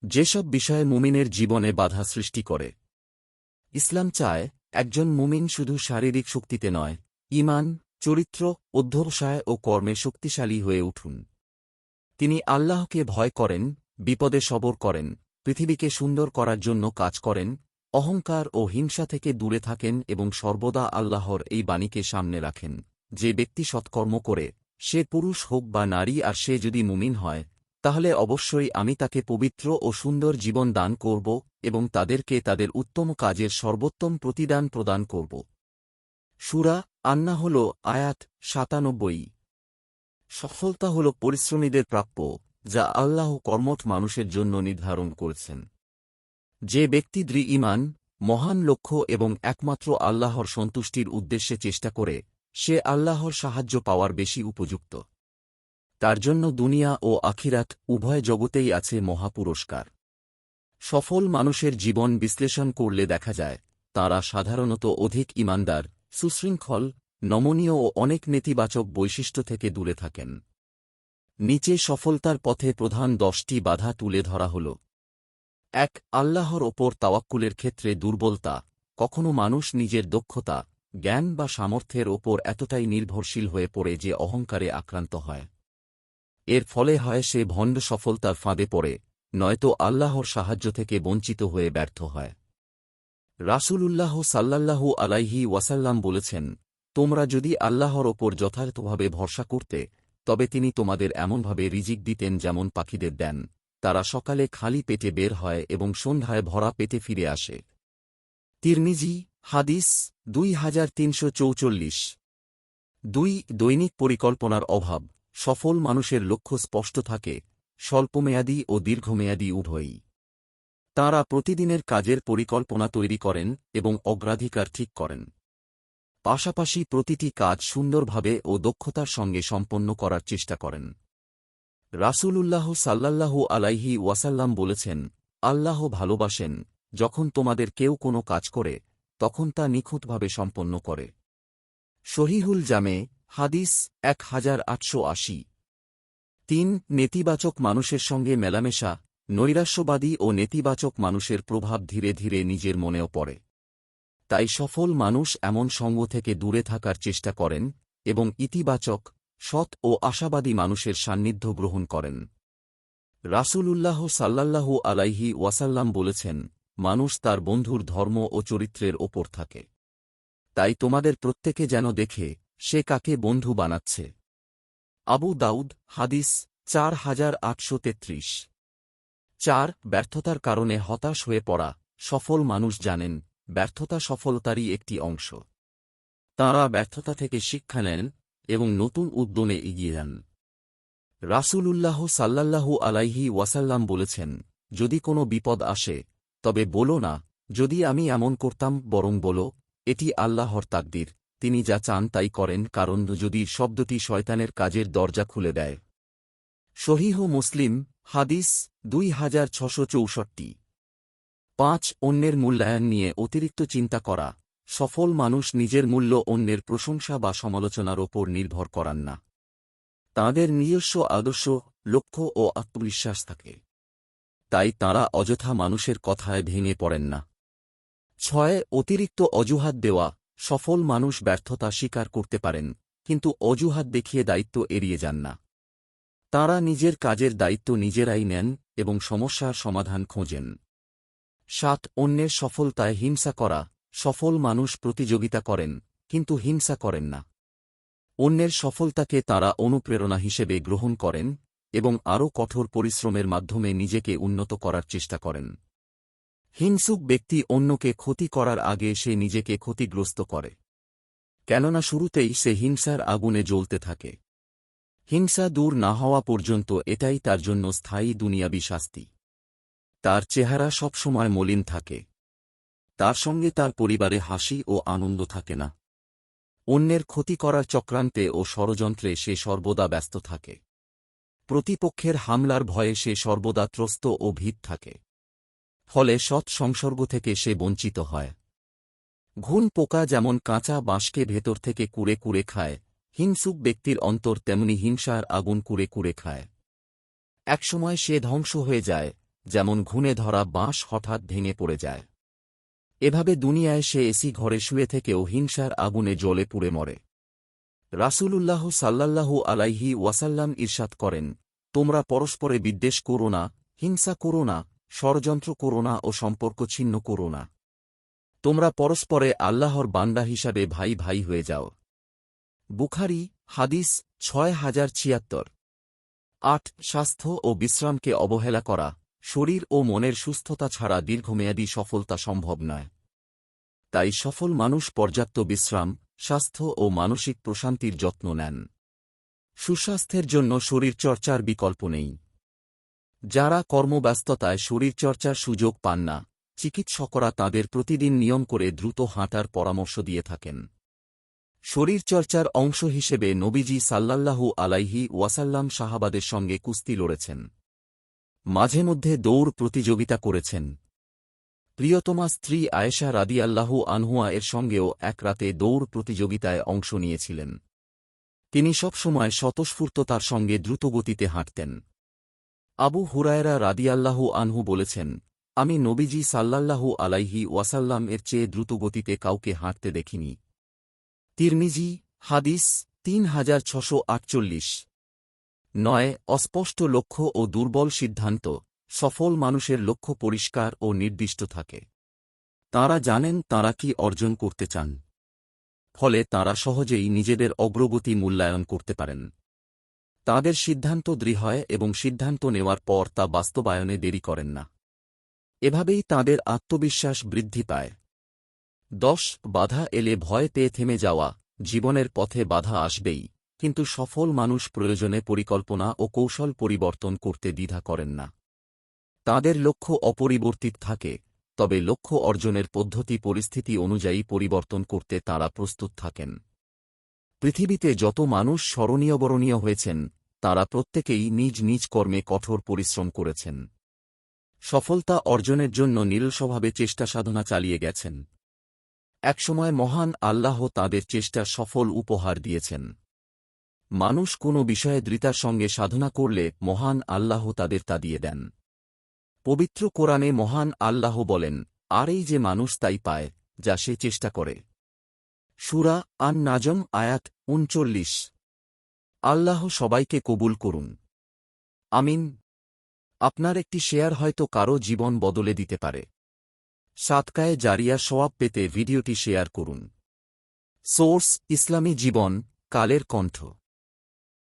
যেসব বিষয়ে মুমিনের জীবনে বাধা সৃষ্টি করে। ইসলাম চায় একজন মুমিন শুধু শারীরিক শক্তিতে নয়, ঈমান, চরিত্র, অধ্যবসায় ও কর্মে শক্তিশালী হয়ে উঠুন। তিনি আল্লাহকে ভয় করেন, বিপদে সবর করেন, পৃথিবীকে সুন্দর করার জন্য কাজ করেন, অহংকার ও হিংসা থেকে দূরে থাকেন এবং সর্বদা আল্লাহর এই বাণীকে সামনে রাখেন, যে ব্যক্তি সৎকর্ম করে, সে পুরুষ হোক বা নারী, আর সে যদি মুমিন হয়, তাহলে অবশ্যই আমি তাকে পবিত্র ও সুন্দর জীবন দান করব এবং তাদেরকে তাদের উত্তম কাজের সর্বোত্তম প্রতিদান প্রদান করব। সূরা আন-নাহল আয়াত ৯৭। সফলতা হল পরিশ্রমীদের প্রাপ্য, যা আল্লাহ কর্মঠ মানুষের জন্য নির্ধারণ করেছেন। যে ব্যক্তি দৃঢ় ঈমান, মহান লক্ষ্য এবং একমাত্র আল্লাহর সন্তুষ্টির উদ্দেশ্যে চেষ্টা করে, সে আল্লাহর সাহায্য পাওয়ার বেশি উপযুক্ত। তার জন্য দুনিয়া ও আখিরাত উভয় জগতেই আছে মহাপুরস্কার। সফল মানুষের জীবন বিশ্লেষণ করলে দেখা যায়, তাঁরা সাধারণত অধিক ঈমানদার, সুশৃঙ্খল, নমনীয় ও অনেক নেতিবাচক বৈশিষ্ট্য থেকে দূরে থাকেন। নিচে সফলতার পথে প্রধান 10টি বাধা তুলে ধরা হল। ১. আল্লাহর ওপর তাওয়াক্কুলের ক্ষেত্রে দুর্বলতা। কখনো মানুষ নিজের দক্ষতা, জ্ঞান বা সামর্থ্যের ওপর এতটাই নির্ভরশীল হয়ে পড়ে যে অহংকারে আক্রান্ত হয়। এর ফলে হয় সে ভণ্ড সফলতার ফাঁদে পড়ে, নয়তো আল্লাহর সাহায্য থেকে বঞ্চিত হয়ে ব্যর্থ হয়। রাসূলুল্লাহ সাল্লাল্লাহু আলাইহি ওয়াসাল্লাম বলেছেন, তোমরা যদি আল্লাহর ওপর যথার্থভাবে ভরসা করতে, তবে তিনি তোমাদের এমনভাবে রিজিক দিতেন যেমন পাখিদের দেন, তারা সকালে খালি পেটে বের হয় এবং সন্ধ্যায় ভরা পেটে ফিরে আসে। তিরমিজি, হাদিস 2344। ২. দৈনিক পরিকল্পনার অভাব। সফল মানুষের লক্ষ্য স্পষ্ট থাকে, স্বল্পমেয়াদী ও দীর্ঘমেয়াদী উভয়ই। তাঁরা প্রতিদিনের কাজের পরিকল্পনা তৈরি করেন এবং অগ্রাধিকার ঠিক করেন। পাশাপাশি প্রতিটি কাজ সুন্দরভাবে ও দক্ষতার সঙ্গে সম্পন্ন করার চেষ্টা করেন। রাসূলুল্লাহ সাল্লাল্লাহু আলাইহি ওয়াসাল্লাম বলেছেন, আল্লাহ ভালোবাসেন যখন তোমাদের কেউ কোনো কাজ করে, তখন তা নিখুঁতভাবে সম্পন্ন করে। সহিহুল জামে, হাদিস 1880। ৩. নেতিবাচক মানুষের সঙ্গে মেলামেশা। নৈরাশ্যবাদী ও নেতিবাচক মানুষের প্রভাব ধীরে ধীরে নিজের মনেও পড়ে। তাই সফল মানুষ এমন সঙ্গ থেকে দূরে থাকার চেষ্টা করেন এবং ইতিবাচক, সৎ ও আশাবাদী মানুষের সান্নিধ্য গ্রহণ করেন। রাসূলুল্লাহ সাল্লাল্লাহু আলাইহি ওয়াসাল্লাম বলেছেন, মানুষ তার বন্ধুর ধর্ম ও চরিত্রের ওপর থাকে। তাই তোমাদের প্রত্যেকে যেন দেখে সে কাকে বন্ধু বানাচ্ছে। আবু দাউদ, হাদিস 4833। ৪. ব্যর্থতার কারণে হতাশ হয়ে পড়া। সফল মানুষ জানেন, ব্যর্থতা সফলতারই একটি অংশ। তাঁরা ব্যর্থতা থেকে শিক্ষা নেন এবং নতুন উদ্যমে এগিয়ে যান। রাসূলুল্লাহ সাল্লাল্লাহু আলাইহি ওয়াসাল্লাম বলেছেন, যদি কোনো বিপদ আসে, তবে বলো না, যদি আমি এমন করতাম, বরং বলো, এটি আল্লাহর তাকদীর, তিনি যা চান তাই করেন, কারণ যদি শব্দটি শয়তানের কাজের দরজা খুলে দেয়। সহিহ মুসলিম, হাদিস 2664। ৫. অন্যের মূল্যায়ন নিয়ে অতিরিক্ত চিন্তা করা। সফল মানুষ নিজের মূল্য অন্যের প্রশংসা বা সমালোচনার ওপর নির্ভর করান না। তাঁদের নিজস্ব আদর্শ, লক্ষ্য ও আত্মবিশ্বাস থাকে। তাই তাঁরা অযথা মানুষের কথায় ভেঙে পড়েন না। ৬. অতিরিক্ত অজুহাত দেওয়া। সফল মানুষ ব্যর্থতা স্বীকার করতে পারেন, কিন্তু অজুহাত দেখিয়ে দায়িত্ব এড়িয়ে যান না। তাঁরা নিজের কাজের দায়িত্ব নিজেরাই নেন এবং সমস্যার সমাধান খোঁজেন। ৭. অন্যের সফলতায় হিংসা করা। সফল মানুষ প্রতিযোগিতা করেন, কিন্তু হিংসা করেন না। অন্যের সফলতাকে তাঁরা অনুপ্রেরণা হিসেবে গ্রহণ করেন এবং আরও কঠোর পরিশ্রমের মাধ্যমে নিজেকে উন্নত করার চেষ্টা করেন। হিংসুক ব্যক্তি অন্যকে ক্ষতি করার আগে সে নিজেকে ক্ষতিগ্রস্ত করে, কেননা শুরুতেই সে হিংসার আগুনে জ্বলতে থাকে। হিংসা দূর না হওয়া পর্যন্ত এটাই তার জন্য স্থায়ী দুনিয়াবী শাস্তি। তার চেহারা সবসময় মলিন থাকে, তার সঙ্গে তার পরিবারে হাসি ও আনন্দ থাকে না। অন্যের ক্ষতি করার চক্রান্তে ও ষড়যন্ত্রে সে সর্বদা ব্যস্ত থাকে। প্রতিপক্ষের হামলার ভয়ে সে সর্বদা ত্রস্ত ও ভীত থাকে। ফলে সৎ সংসর্গ থেকে সে বঞ্চিত হয়। ঘুণ পোকা যেমন কাঁচা বাঁশকে ভেতর থেকে কুড়ে কুড়ে খায়, হিংসুক ব্যক্তির অন্তর তেমনি হিংসার আগুন কুড়ে কুড়ে খায়। একসময় সে ধ্বংস হয়ে যায়, যেমন ঘুণে ধরা বাঁশ হঠাৎ ভেঙে পড়ে যায়। এভাবে দুনিয়ায় সে এসি ঘরে শুয়ে থেকেও হিংসার আগুনে জ্বলে পুড়ে মরে। রাসূলুল্লাহ সাল্লাল্লাহু আলাইহি ওয়াসাল্লাম ইরশাদ করেন, তোমরা পরস্পরে বিদ্বেষ করো না, হিংসা করো না, ষড়যন্ত্র করো না ও সম্পর্ক ছিন্ন করো না। তোমরা পরস্পরে আল্লাহর বান্দা হিসাবে ভাই ভাই হয়ে যাও। বুখারী হাদিস ৬০৭৬। ৮ স্বাস্থ্য ও বিশ্রামকে অবহেলা করা। শরীর ও মনের সুস্থতা ছাড়া দীর্ঘমেয়াদী সফলতা সম্ভব নয়। তাই সফল মানুষ পর্যাপ্ত বিশ্রাম, স্বাস্থ্য ও মানসিক প্রশান্তির যত্ন নেন। সুস্বাস্থ্যের জন্য শরীরচর্চার বিকল্প নেই। যারা কর্মব্যস্ততায় শরীরচর্চার সুযোগ পান না, চিকিৎসকরা তাদের প্রতিদিন নিয়ম করে দ্রুত হাঁটার পরামর্শ দিয়ে থাকেন। শরীরচর্চার অংশ হিসেবে নবীজি সাল্লাল্লাহু আলাইহি ওয়াসাল্লাম সাহাবাদের সঙ্গে কুস্তি লড়েছেন। মাঝে মধ্যে দৌড় প্রতিযোগিতা করেছেন। প্রিয়তমা স্ত্রী আয়েশা রাদিয়াল্লাহু আনহুয়া এর সঙ্গেও এক রাতে দৌড় প্রতিযোগিতায় অংশ নিয়েছিলেন। তিনি সবসময় স্বতঃস্ফূর্ততার সঙ্গে দ্রুতগতিতে হাঁটতেন। আবু হুরায়রা রাদিয়াল্লাহু আনহু বলেছেন, আমি নবীজি সাল্লাল্লাহু আলাইহি ওয়াসাল্লাম এর চেয়ে দ্রুতগতিতে কাউকে হাঁটতে দেখিনি। তিরমিজি হাদিস ৩৬৪৮। ৯ অস্পষ্ট লক্ষ্য ও দুর্বল সিদ্ধান্ত। সফল মানুষের লক্ষ্য পরিষ্কার ও নির্দিষ্ট থাকে। তাঁরা জানেন তাঁরা কি অর্জন করতে চান। ফলে তাঁরা সহজেই নিজেদের অগ্রগতি মূল্যায়ন করতে পারেন। তাঁদের সিদ্ধান্ত দৃঢ় হয় এবং সিদ্ধান্ত নেওয়ার পর তা বাস্তবায়নে দেরি করেন না। এভাবেই তাঁদের আত্মবিশ্বাস বৃদ্ধি পায়। ১০ বাধা এলে ভয় পেয়ে থেমে যাওয়া। জীবনের পথে বাধা আসবেই, কিন্তু সফল মানুষ প্রয়োজনে পরিকল্পনা ও কৌশল পরিবর্তন করতে দ্বিধা করেন না। তাঁদের লক্ষ্য অপরিবর্তিত থাকে, তবে লক্ষ্য অর্জনের পদ্ধতি পরিস্থিতি অনুযায়ী পরিবর্তন করতে তাঁরা প্রস্তুত থাকেন। পৃথিবীতে যত মানুষ স্মরণীয়বরণীয় হয়েছেন, তাঁরা প্রত্যেকেই নিজ নিজ কর্মে কঠোর পরিশ্রম করেছেন। সফলতা অর্জনের জন্য নিরলসভাবে চেষ্টা সাধনা চালিয়ে গেছেন। একসময় মহান আল্লাহ তাঁদের চেষ্টার সফল উপহার দিয়েছেন। মানুষ কোনো বিষয়ে দৃঢ়তার সঙ্গে সাধনা করলে মহান আল্লাহ তাদের তা দিয়ে দেন। পবিত্র কোরআনে মহান আল্লাহ বলেন, আর এই যে মানুষ তাই পায় যা সে চেষ্টা করে। সূরা আন-নাজম আয়াত ৩৯। আল্লাহ সবাইকে কবুল করুন। আমিন। আপনার একটি শেয়ার হয়তো কারো জীবন বদলে দিতে পারে। সাদকায়ে জারিয়া সওয়াব পেতে ভিডিওটি শেয়ার করুন। সোর্স ইসলামী জীবন, কালের কণ্ঠ।